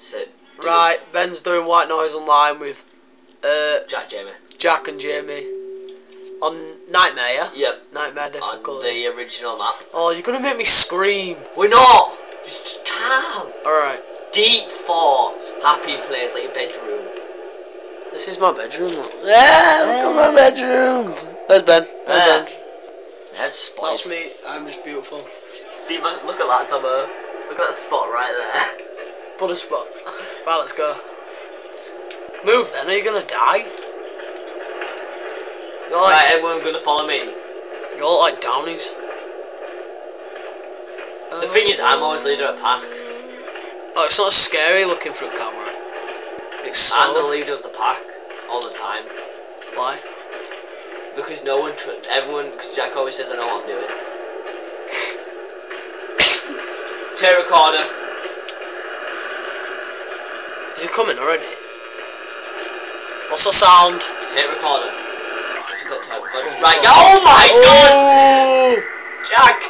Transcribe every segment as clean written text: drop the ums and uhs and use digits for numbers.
So, right, Ben's doing white noise online with Jack and Jamie on Nightmare, yeah? Yep. Nightmare difficulty. On the original map. Oh, you're gonna make me scream. We're not. Just calm. Alright. Deep thoughts. Happy place like your bedroom. This is my bedroom. Yeah, look at my bedroom. There's Ben. There's Ben. That's me. I'm just beautiful. See, look at that, Tomo. Look at that spot right there. Put a spot. Right, let's go. Move then, are you gonna die? You're like, right, everyone gonna follow me. You look like Downies. The thing is, I'm always leader of pack. Oh, it's not scary looking through camera. It's slow. I'm the leader of the pack all the time. Why? Because because Jack always says I know what I'm doing. Tape recorder. Is he coming already? What's the sound? Tape recorder. Right, oh my god! Jack!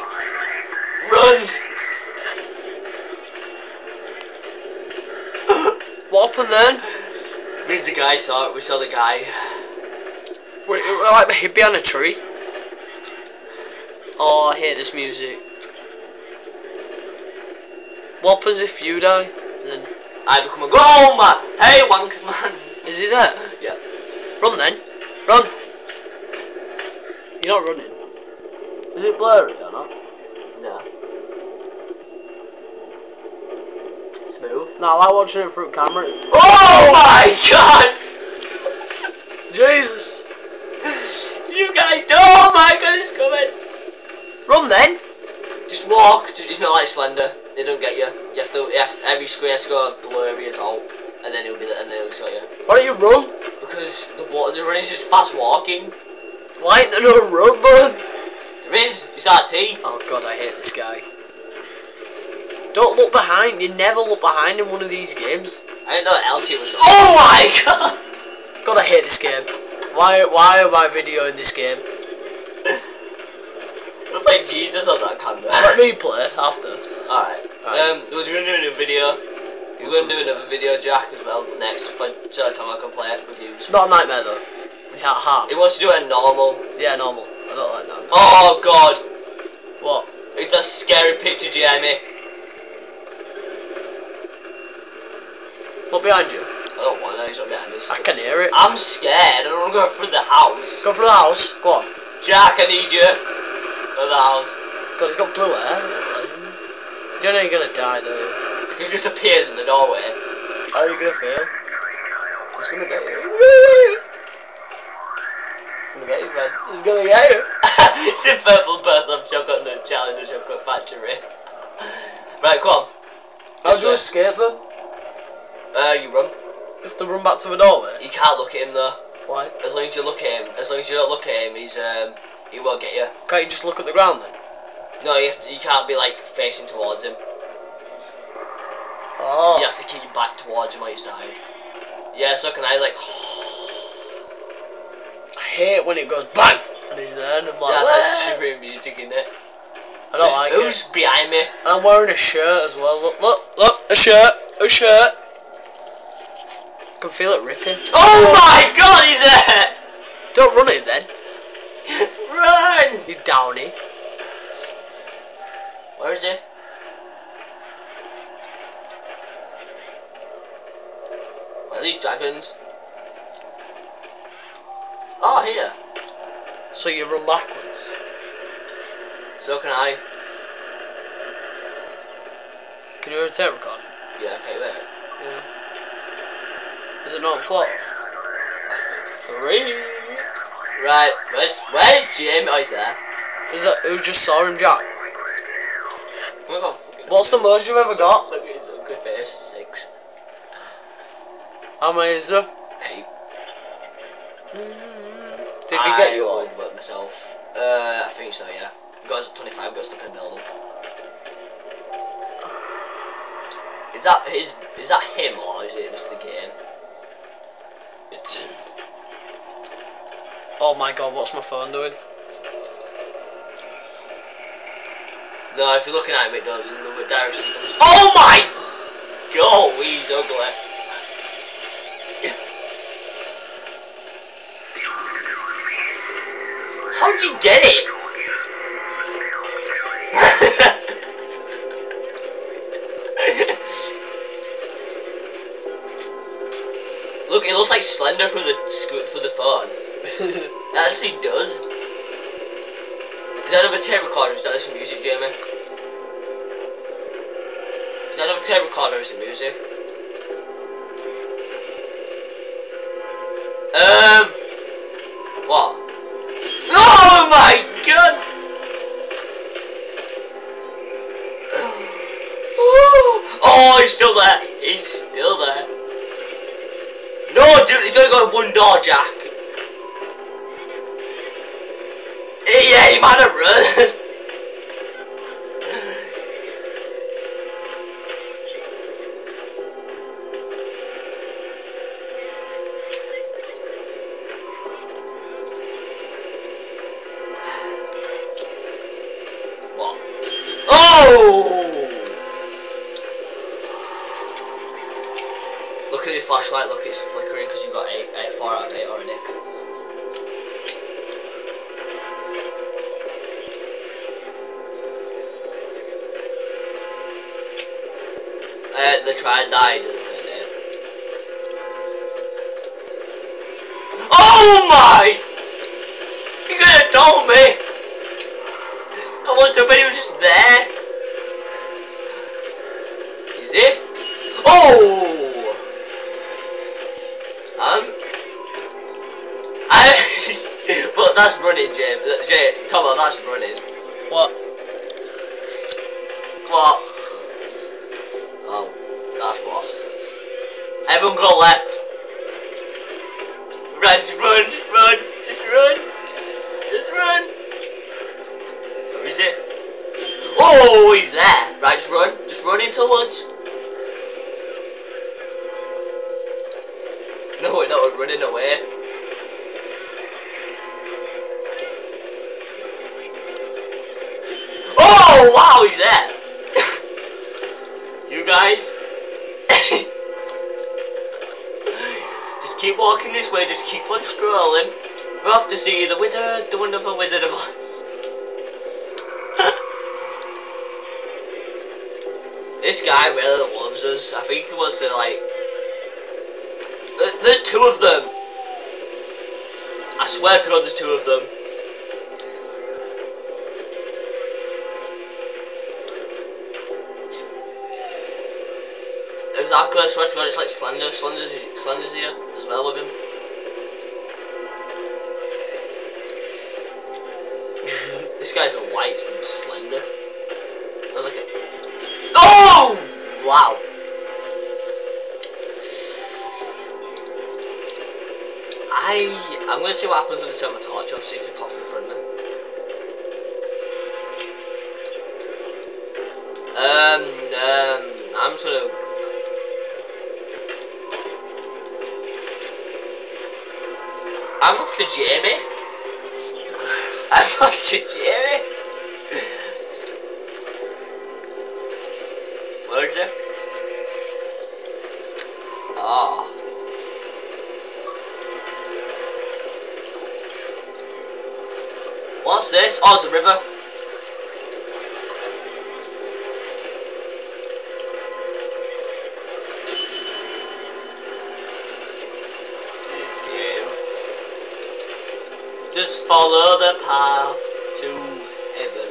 Run! What happened then? Me and the guy saw it, we saw the guy. We're like hid behind a tree. Oh, I hate this music. What happens if you die? Then I become a goal man! Hey, wank man! Is he there? Yeah. Run then. Run! You're not running. Is it blurry or not? No. Smooth. No, I like watching it through camera. Oh my god! Jesus! You guys, oh my god, it's coming! Run then! Just walk, it's not like Slender, they don't get you. Every screen has to go blurry as all, and then it'll be and then it'll show you. Why don't you run? Because the running is just fast walking. Why ain't there no run, bud? There is, it's RT. Oh god, I hate this guy. Don't look behind, you never look behind in one of these games. I didn't know that LT was. Oh my god! God, I hate this game. Why am I videoing this game? Looks like Jesus on that camera. Let me play after. Alright. We're going to do a new video. We're going to do another video, Jack, as well, next. So time I can play it with you. Not a Nightmare though. Hard. He wants to do it normal. Yeah, normal. I don't like Nightmare. Oh god. What? It's that scary picture, Jamie. What behind you? I don't want to, he's not behind us. I can hear it. I'm scared, I don't want to go through the house. Go through the house. Go on. Jack, I need you. Go to the house. God, he's got blue hair. You don't know you're gonna die, do you? If he just appears in the doorway. How are you gonna feel? He's gonna get you. He's gonna get you, man. He's gonna get you. It's the purple person I've got the challenge, I've got factory. Right, come on. How do you escape then? You run. You have to run back to the doorway? You can't look at him though. Why? As long as you look at him, as long as you don't look at him, he won't get you. Can't you just look at the ground then? No, you can't be like facing towards him. Oh. You have to keep your back towards him on your side. Yeah, so can I like. I hate when it goes bang and he's there and I'm like. That's like shivering music, in it. I don't like it. Who's behind me? And I'm wearing a shirt as well. Look, a shirt. I can feel it ripping. Oh my god, he's there! Don't run it then. Run! You downy. Where is he? Where are these dragons? Oh, here. So you run backwards. So can I. Can you tape record? Yeah, okay, wait. Yeah. Is it not on floor? 3. Right, where's Jim? Oh, he's there. Is that who just saw him, Jack? Oh my god, what's the most you've ever got? Look at his ugly face. 6. How many is there? 8. Did he get you all? I would work myself. I think so, yeah. Goes 25, goes to build him. Is that him or is it just the game? It's him. Oh my god, what's my phone doing? No, if you're looking at him, it goes in the direction it comes. Oh my god, he's He's ugly. How'd you get it? Look, it looks like Slender through the phone. It actually does. Is that another tape recorder? Is that some music, Jamie? Is that another tape recorder? Is it music? What? Oh my god! Oh, he's still there. He's still there. No, dude, he's only got one door, Jack. Yeah, he might have run. What? Oh! Look at your flashlight. Look, it's flickering because you got 4 out of 8 already. The try and die doesn't turn it. Oh my! You could have told me! I looked up and he was just there. Is it? Oh! But that's running, Tomo, that's running. What? What? Oh, that's what. Everyone go left. Run, just run, just run, just run. Just run. Where is it? Oh, he's there. Right, just run into the woods. No, we're not running away. Oh, wow, he's there. You guys. Just keep walking this way, just keep on strolling. We're off to see the wizard, the wonderful Wizard of Oz. This guy really loves us. I think he wants to, like... There's 2 of them. I swear to God there's 2 of them. Exactly, I swear to God it's like Slender. Slender's here as well with him. This guy's a white Slender. I was like oh! Wow. I'm gonna see what happens when I turn my torch off, see if it pops in front of me. I'm just gonna... I'm off to Jamie. I'm off to Jamie. Where is it? Oh. What's this? Oh, it's a river. Just follow the path to heaven.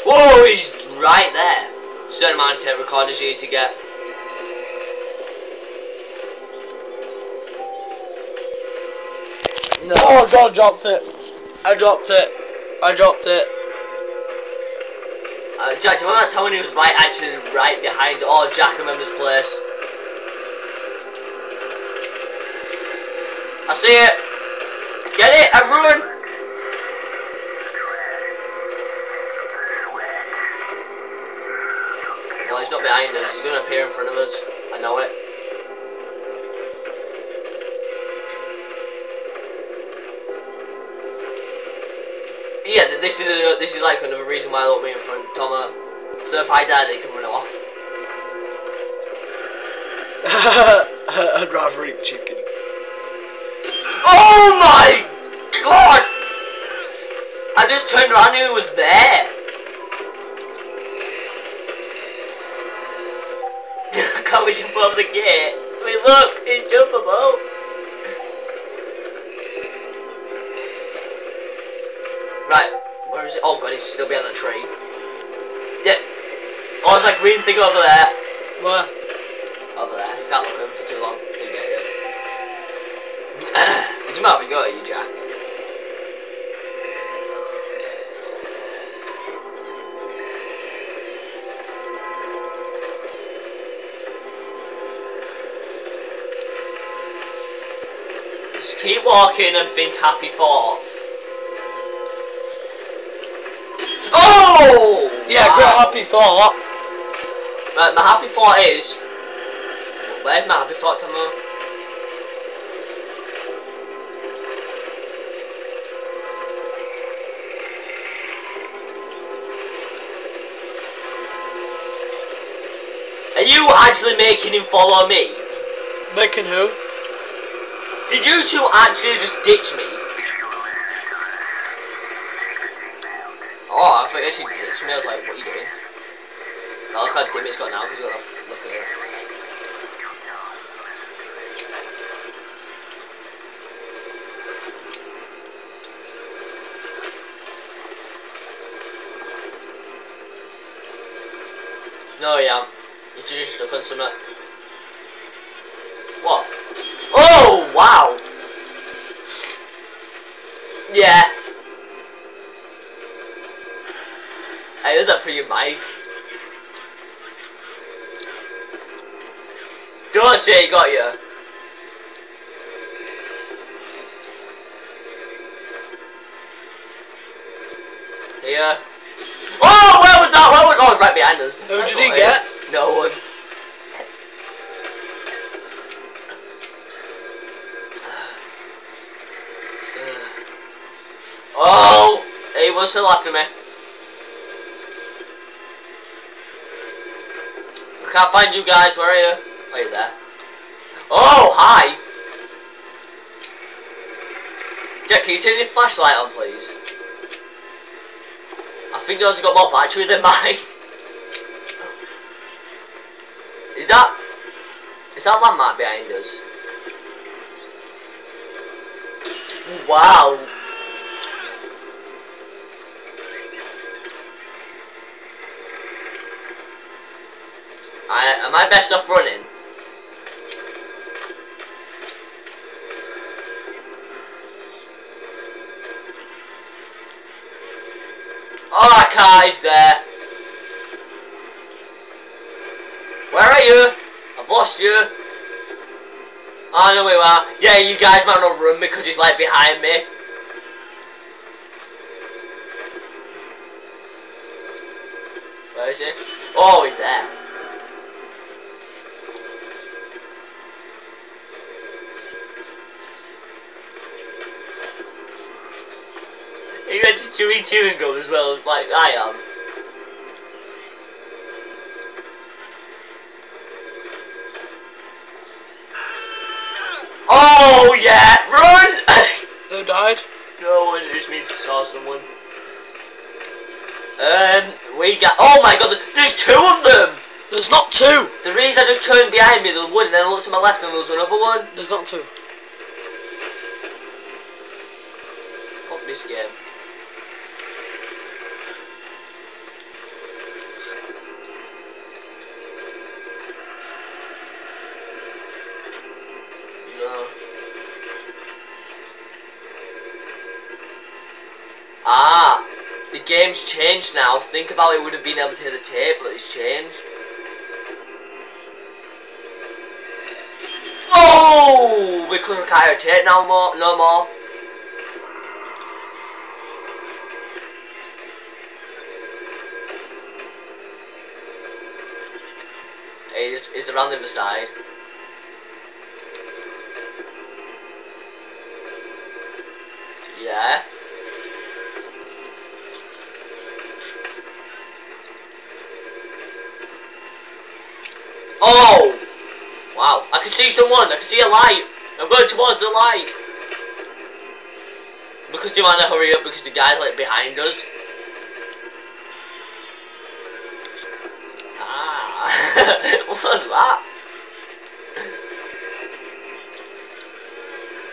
Whoa, he's right there. Certain amount of tape recorders you need to get. No, oh God, dropped it. I dropped it. I dropped it. Jack, do you remember that time when he was actually right behind? Oh, Jack remembers place. I see it. Get it? I run. Well, he's not behind us. He's going to appear in front of us. I know it. Yeah, this is like another reason why I don't me in front, Tomo. So if I die, they can run off. I'd rather eat chicken. Oh my god! I just turned around and it was there. Can't we jump over the gate? I mean, look, it's jumpable. Right, where is it? Oh god, it's still behind the tree. Yeah. Oh, there's that green thing over there. Where? Over there. Can't look at him for too long. Didn't get it. It doesn't matter if you go at you, Jack. Just keep walking and think happy thoughts. Oh! Yeah, wow. great happy thought. Right, my happy thought is... Where's my happy thought, Tomo? Are you actually making him follow me? Making who? Did you two actually just ditch me? Oh, I thought you actually ditched me. I was like, what are you doing? That was kind of dim it's got now because you got to look at it. No, yeah. You're just stuck on something. What? Oh, wow! Yeah. I heard that for you, Mike. Don't say he got you. Here. Oh, where was that? Where was? Oh, right behind us. Who did he get? No one. Oh, he was still after me. I can't find you guys. Where are you? Are you there? Oh, hi. Jack, can you turn your flashlight on, please? I think yours has got more battery than mine. Is that landmark behind us? Wow. Am I best off running? Oh, that car is there. Where are you? I've lost you. Oh, no, we are. Yeah, you guys might not run because he's like behind me. Where is he? Oh, he's there. Are you actually chewing gum as well as like I am? Oh yeah, run! Who died? No one, just means I saw someone. We got. Oh my god, there's two of them! There's not two! The reason I just turned behind me, there was one, and then I looked to my left and there was another one. There's not two. Fuck this game. No. Ah, the game's changed now. Think about it, we would have been able to hear the tape, but it's changed. Oh, we couldn't hear the tape now no more. It's around the other side. Yeah. Oh! Wow. I can see someone. I can see a light. I'm going towards the light. Because they want to hurry up because the guy's like behind us. Ah. What was that?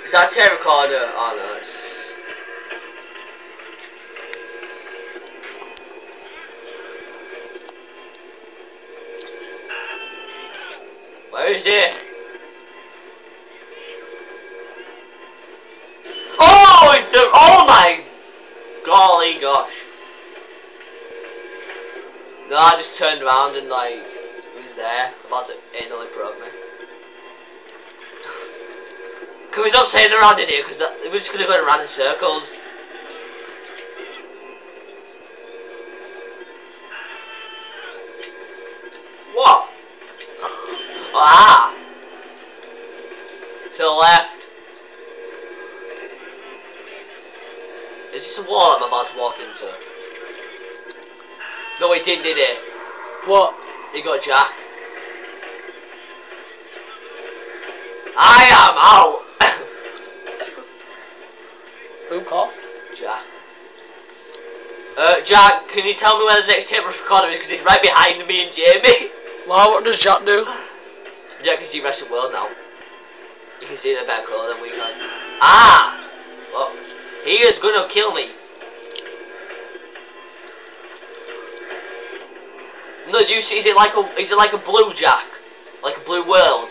Is that a tape recorder? Oh no. It's... Where is it? Oh, it's the... Oh my... Golly gosh. No, I just turned around and like... It was there. About to anally probe me. Can we stop saying around in here? Because we're just going to go around in circles. What? Ah! To the left. Is this a wall I'm about to walk into? No, he did it? What? He got Jack. I am out! Who coughed? Jack. Jack, can you tell me where the next tape recorder is? Because it's right behind me and Jamie. Well, what does Jack do? Jack can see the rest of the world now. You can see it in a better colour than we can. Ah! Well, he is gonna kill me. No, do you see? Is it like a blue Jack? Like a blue world?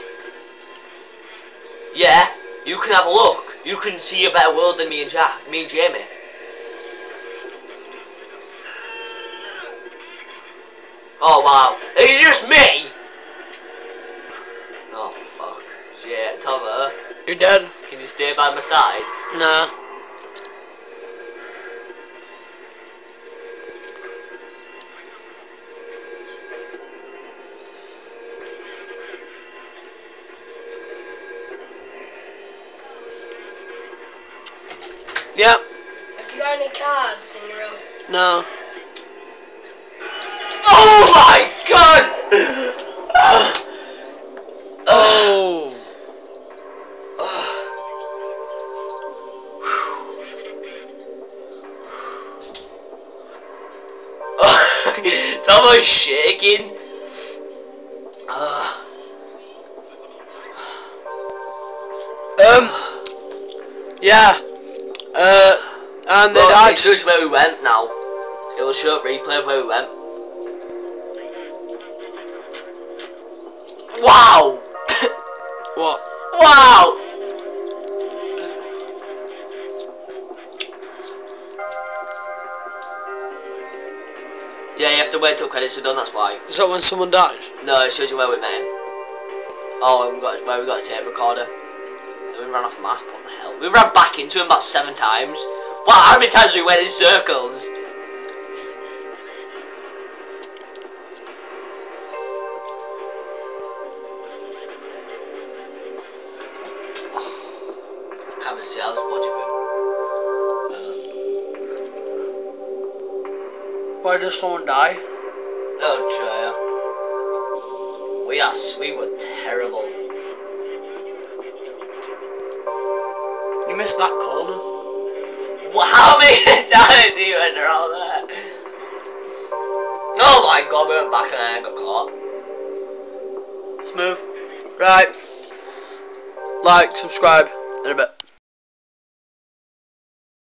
Yeah. You can have a look. You can see a better world than me and Jamie. Oh wow. It's just me! Oh fuck. Shit, Tomo. You're dead. Can you stay by my side? Nah. Yep. Have you got any cards in your room? No. Oh my god! Oh. Tomo's shaking. Yeah. And they Well, died. it shows where we went now. It will show a replay of where we went. Wow! What? Wow! Yeah, you have to wait till credits are done, that's why. Is that when someone died? No, it shows you where we met him. Oh, and where we got a tape recorder. And we ran off the map, what the hell? We ran back into him about 7 times. Wow, how many times we went in circles? Can't even see Alice, what do you think? Why does someone die? Oh, true. We were terrible. You missed that corner. Well, how many times do you enter all there? Oh my god, we went back and I got caught. Smooth. Right. Like, subscribe in a bit.